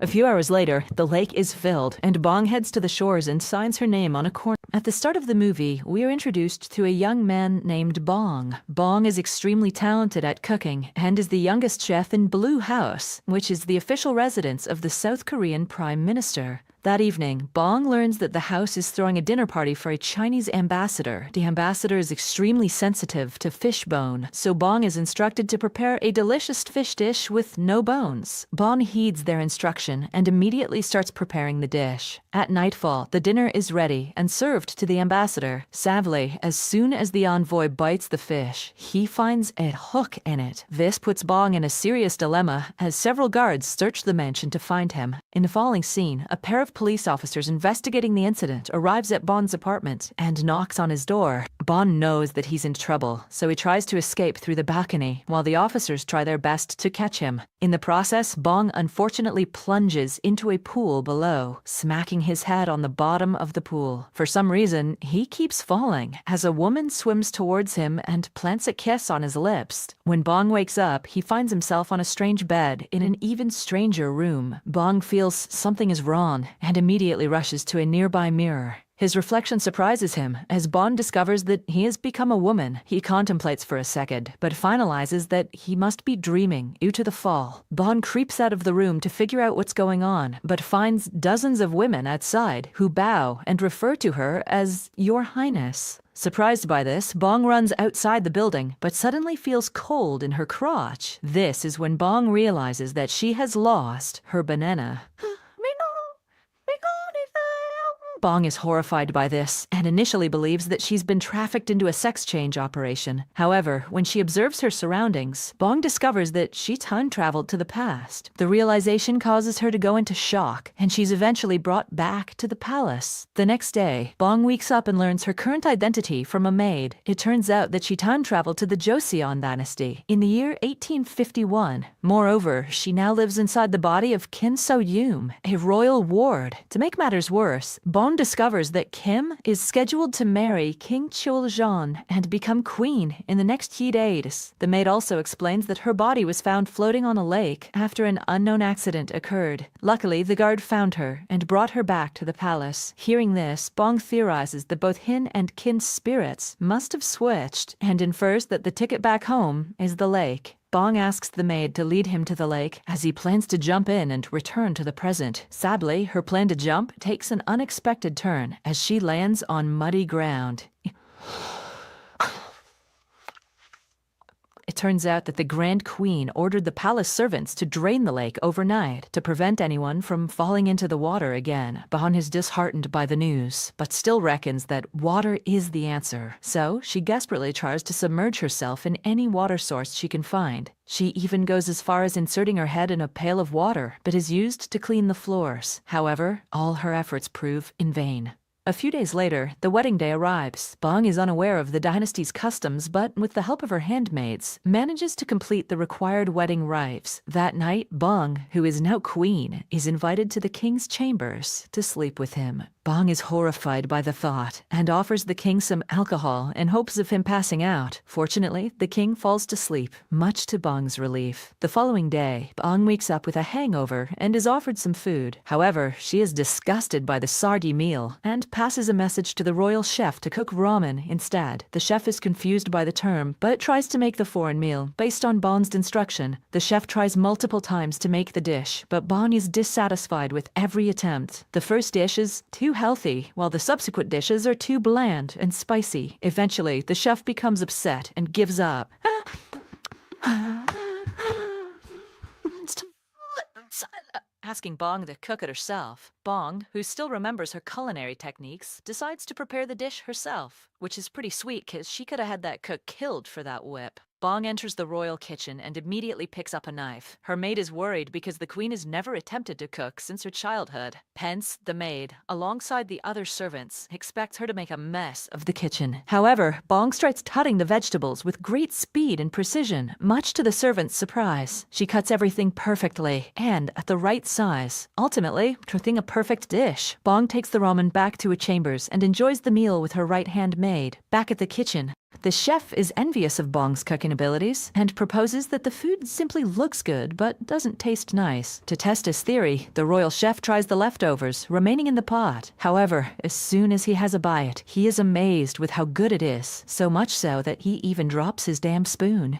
A few hours later, the lake is filled, and Bong heads to the shores and signs her name on a corner. At the start of the movie, we are introduced to a young man named Bong. Bong is extremely talented at cooking and is the youngest chef in Blue House, which is the official residence of the South Korean Prime Minister. That evening, Bong learns that the house is throwing a dinner party for a Chinese ambassador. The ambassador is extremely sensitive to fish bone, so Bong is instructed to prepare a delicious fish dish with no bones. Bong heeds their instruction and immediately starts preparing the dish. At nightfall, the dinner is ready and served to the ambassador. Sadly, as soon as the envoy bites the fish, he finds a hook in it. This puts Bong in a serious dilemma as several guards search the mansion to find him. In the following scene, a pair of police officers investigating the incident arrives at Bong's apartment and knocks on his door. Bong knows that he's in trouble, so he tries to escape through the balcony while the officers try their best to catch him. In the process, Bong unfortunately plunges into a pool below, smacking his head on the bottom of the pool. For some reason, he keeps falling as a woman swims towards him and plants a kiss on his lips. When Bong wakes up, he finds himself on a strange bed in an even stranger room. Bong feels something is wrong and immediately rushes to a nearby mirror. His reflection surprises him as Bong discovers that he has become a woman. He contemplates for a second, but finalizes that he must be dreaming due to the fall. Bong creeps out of the room to figure out what's going on, but finds dozens of women outside who bow and refer to her as Your Highness. Surprised by this, Bong runs outside the building, but suddenly feels cold in her crotch. This is when Bong realizes that she has lost her banana. Bong is horrified by this and initially believes that she's been trafficked into a sex change operation. However, when she observes her surroundings, Bong discovers that she time traveled to the past. The realization causes her to go into shock, and she's eventually brought back to the palace. The next day, Bong wakes up and learns her current identity from a maid. It turns out that she time traveled to the Joseon dynasty in the year 1851. Moreover, she now lives inside the body of Kim So-yoon, a royal ward. To make matters worse, Bong discovers that Kim is scheduled to marry King Chul-jeon and become queen in the next few days. The maid also explains that her body was found floating on a lake after an unknown accident occurred. Luckily, the guard found her and brought her back to the palace. Hearing this, Bong theorizes that both Hin and Kin's spirits must have switched and infers that the ticket back home is the lake. Bong asks the maid to lead him to the lake as he plans to jump in and return to the present. Sadly, her plan to jump takes an unexpected turn as she lands on muddy ground. It turns out that the Grand Queen ordered the palace servants to drain the lake overnight to prevent anyone from falling into the water again. Bong is disheartened by the news, but still reckons that water is the answer. So she desperately tries to submerge herself in any water source she can find. She even goes as far as inserting her head in a pail of water, but is used to clean the floors. However, all her efforts prove in vain. A few days later, the wedding day arrives. Bong is unaware of the dynasty's customs, but with the help of her handmaids, manages to complete the required wedding rites. That night, Bong, who is now queen, is invited to the king's chambers to sleep with him. Bong is horrified by the thought and offers the king some alcohol in hopes of him passing out. Fortunately, the king falls to sleep, much to Bong's relief. The following day, Bong wakes up with a hangover and is offered some food. However, she is disgusted by the sardi meal and passes a message to the royal chef to cook ramen instead. The chef is confused by the term, but tries to make the foreign meal based on Bong's instruction. The chef tries multiple times to make the dish, but Bong is dissatisfied with every attempt. The first dish is too healthy, while the subsequent dishes are too bland and spicy. Eventually, the chef becomes upset and gives up. Asking Bong to cook it herself. Bong, who still remembers her culinary techniques, decides to prepare the dish herself, which is pretty sweet because she could have had that cook killed for that whip. Bong enters the royal kitchen and immediately picks up a knife. Her maid is worried because the queen has never attempted to cook since her childhood. Hence, the maid, alongside the other servants, expects her to make a mess of the kitchen. However, Bong starts cutting the vegetables with great speed and precision, much to the servants' surprise. She cuts everything perfectly and at the right size, ultimately creating a perfect dish. Bong takes the ramen back to her chambers and enjoys the meal with her right-hand maid. Back at the kitchen, The chef is envious of Bong's cooking abilities and proposes that the food simply looks good but doesn't taste nice. To test his theory, the royal chef tries the leftovers remaining in the pot. However, as soon as he has a bite, he is amazed with how good it is, so much so that he even drops his damn spoon.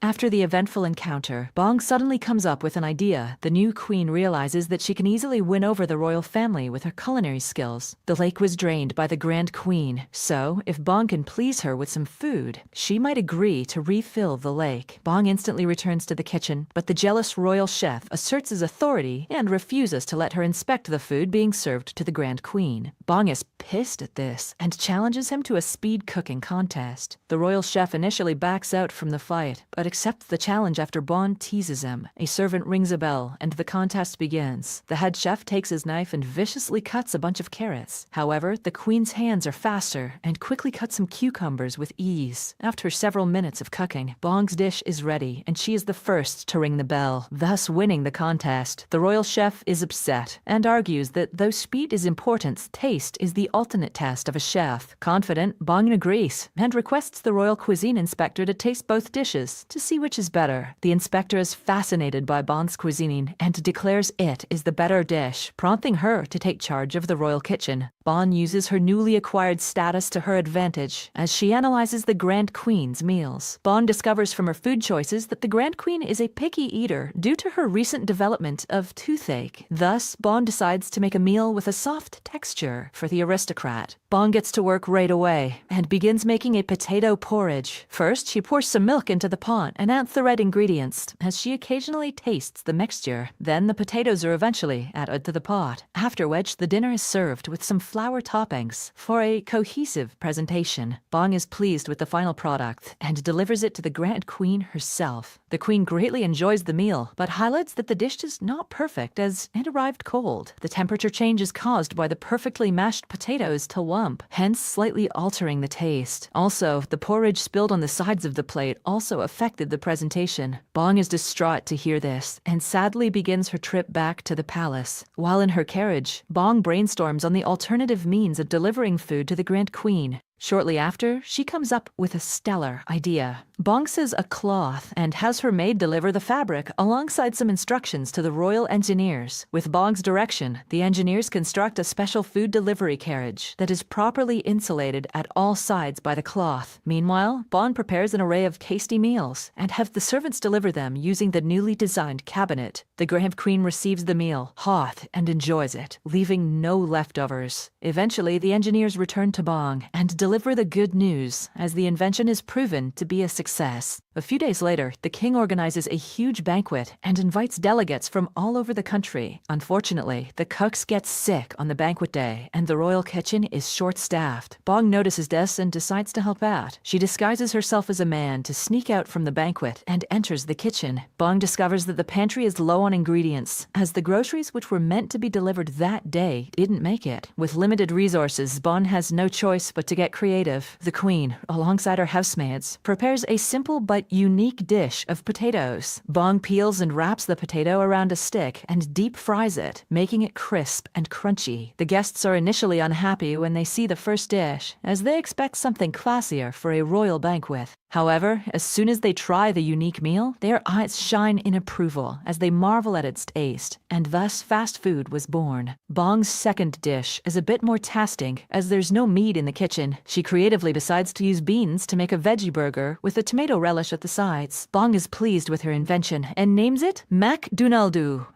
After the eventful encounter, Bong suddenly comes up with an idea. The new queen realizes that she can easily win over the royal family with her culinary skills. The lake was drained by the Grand Queen, so if Bong can please her with some food, she might agree to refill the lake. Bong instantly returns to the kitchen, but the jealous royal chef asserts his authority and refuses to let her inspect the food being served to the Grand Queen. Bong is pissed at this and challenges him to a speed cooking contest. The royal chef initially backs out from the fight, but accepts the challenge after Bong teases him. A servant rings a bell, and the contest begins. The head chef takes his knife and viciously cuts a bunch of carrots. However, the queen's hands are faster and quickly cut some cucumbers with ease. After several minutes of cooking, Bong's dish is ready, and she is the first to ring the bell, thus winning the contest. The royal chef is upset and argues that though speed is important, taste is the ultimate test of a chef. Confident, Bong agrees and requests the royal cuisine inspector to taste both dishes to see which is better. The inspector is fascinated by Bong's cuisine and declares it is the better dish, prompting her to take charge of the royal kitchen. Bong uses her newly acquired status to her advantage as she analyzes the Grand Queen's meals. Bong discovers from her food choices that the Grand Queen is a picky eater due to her recent development of toothache. Thus, Bong decides to make a meal with a soft texture for the aristocrat. Bong gets to work right away and begins making a potato porridge. First, she pours some milk into the pot and adds the right ingredients as she occasionally tastes the mixture. Then the potatoes are eventually added to the pot, after which the dinner is served with some flour toppings for a cohesive presentation. Bong is pleased with the final product and delivers it to the Grand Queen herself. The queen greatly enjoys the meal, but highlights that the dish is not perfect as it arrived cold. The temperature change is caused by the perfectly mashed potatoes to lump, hence slightly altering the taste. Also, the porridge spilled on the sides of the plate also affected the presentation. Bong is distraught to hear this and sadly begins her trip back to the palace. While in her carriage, Bong brainstorms on the alternative means of delivering food to the Grand Queen. Shortly after, she comes up with a stellar idea. Bong says a cloth and has her maid deliver the fabric alongside some instructions to the royal engineers. With Bong's direction, the engineers construct a special food delivery carriage that is properly insulated at all sides by the cloth. Meanwhile, Bong prepares an array of tasty meals and have the servants deliver them using the newly designed cabinet. The Grand Queen receives the meal hot and enjoys it, leaving no leftovers. Eventually, the engineers return to Bong and deliver the good news, as the invention is proven to be a success. A few days later, the king organizes a huge banquet and invites delegates from all over the country. Unfortunately, the cooks get sick on the banquet day, and the royal kitchen is short-staffed. Bong notices this and decides to help out. She disguises herself as a man to sneak out from the banquet and enters the kitchen. Bong discovers that the pantry is low on ingredients, as the groceries which were meant to be delivered that day didn't make it. With limited resources, Bong has no choice but to get creative. The queen, alongside her housemaids, prepares a simple but unique dish of potatoes. Bong peels and wraps the potato around a stick and deep fries it, making it crisp and crunchy. The guests are initially unhappy when they see the first dish, as they expect something classier for a royal banquet. However, as soon as they try the unique meal, their eyes shine in approval as they marvel at its taste, and thus fast food was born. Bong's second dish is a bit more tasking, as there's no meat in the kitchen. She creatively decides to use beans to make a veggie burger with a tomato relish at the sides. Bong is pleased with her invention and names it McDonald's.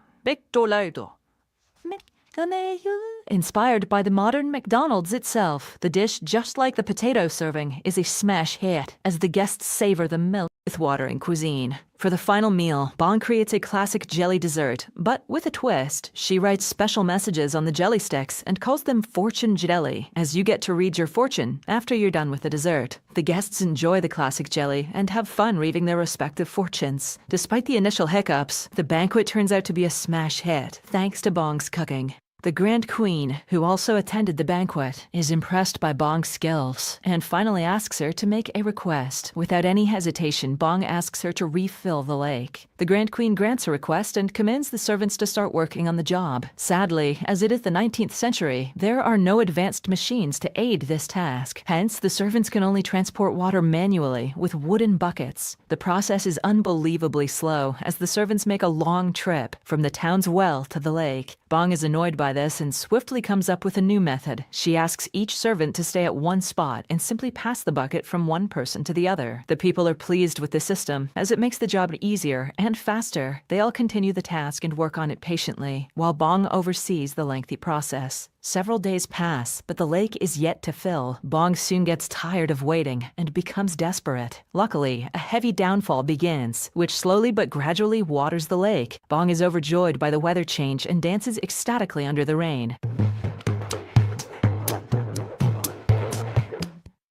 Inspired by the modern McDonald's itself, the dish, just like the potato serving, is a smash hit as the guests savor the mouth-watering cuisine. For the final meal, Bong creates a classic jelly dessert, but with a twist. She writes special messages on the jelly sticks and calls them fortune jelly, as you get to read your fortune after you're done with the dessert. The guests enjoy the classic jelly and have fun reading their respective fortunes. Despite the initial hiccups, the banquet turns out to be a smash hit, thanks to Bong's cooking. The Grand Queen, who also attended the banquet, is impressed by Bong's skills and finally asks her to make a request. Without any hesitation, Bong asks her to refill the lake. The Grand Queen grants her request and commands the servants to start working on the job. Sadly, as it is the 19th century, there are no advanced machines to aid this task. Hence, the servants can only transport water manually with wooden buckets. The process is unbelievably slow as the servants make a long trip from the town's well to the lake. Bong is annoyed by this and swiftly comes up with a new method. She asks each servant to stay at one spot and simply pass the bucket from one person to the other. The people are pleased with the system as it makes the job easier and faster. They all continue the task and work on it patiently, while Bong oversees the lengthy process. Several days pass, but the lake is yet to fill. Bong soon gets tired of waiting and becomes desperate. Luckily, a heavy downfall begins, which slowly but gradually waters the lake. Bong is overjoyed by the weather change and dances ecstatically under the rain.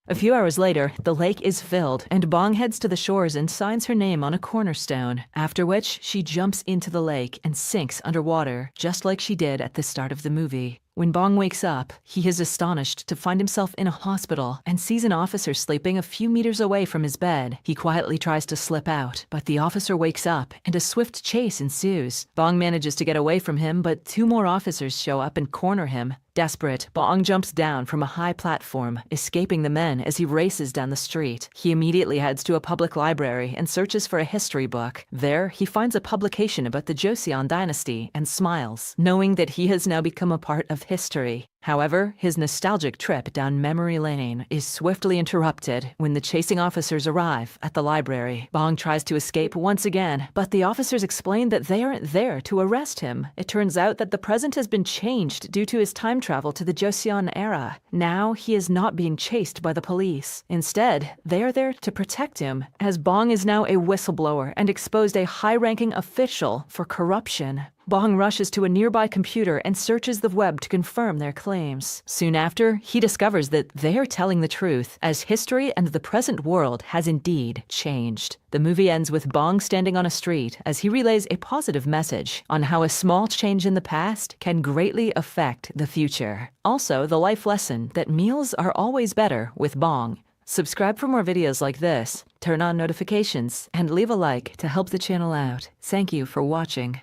A few hours later, the lake is filled, and Bong heads to the shores and signs her name on a cornerstone, after which she jumps into the lake and sinks underwater, just like she did at the start of the movie. When Bong wakes up, he is astonished to find himself in a hospital and sees an officer sleeping a few meters away from his bed. He quietly tries to slip out, but the officer wakes up and a swift chase ensues. Bong manages to get away from him, but two more officers show up and corner him. Desperate, Bong jumps down from a high platform, escaping the men as he races down the street. He immediately heads to a public library and searches for a history book. There, he finds a publication about the Joseon dynasty and smiles, knowing that he has now become a part of history. However, his nostalgic trip down memory lane is swiftly interrupted when the chasing officers arrive at the library. Bong tries to escape once again, but the officers explain that they aren't there to arrest him. It turns out that the present has been changed due to his time travel to the Joseon era. Now he is not being chased by the police. Instead, they are there to protect him, as Bong is now a whistleblower and exposed a high-ranking official for corruption. Bong rushes to a nearby computer and searches the web to confirm their claims. Soon after, he discovers that they are telling the truth, as history and the present world has indeed changed. The movie ends with Bong standing on a street as he relays a positive message on how a small change in the past can greatly affect the future. Also, the life lesson that meals are always better with Bong. Subscribe for more videos like this, turn on notifications, and leave a like to help the channel out. Thank you for watching.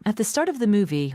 At the start of the movie,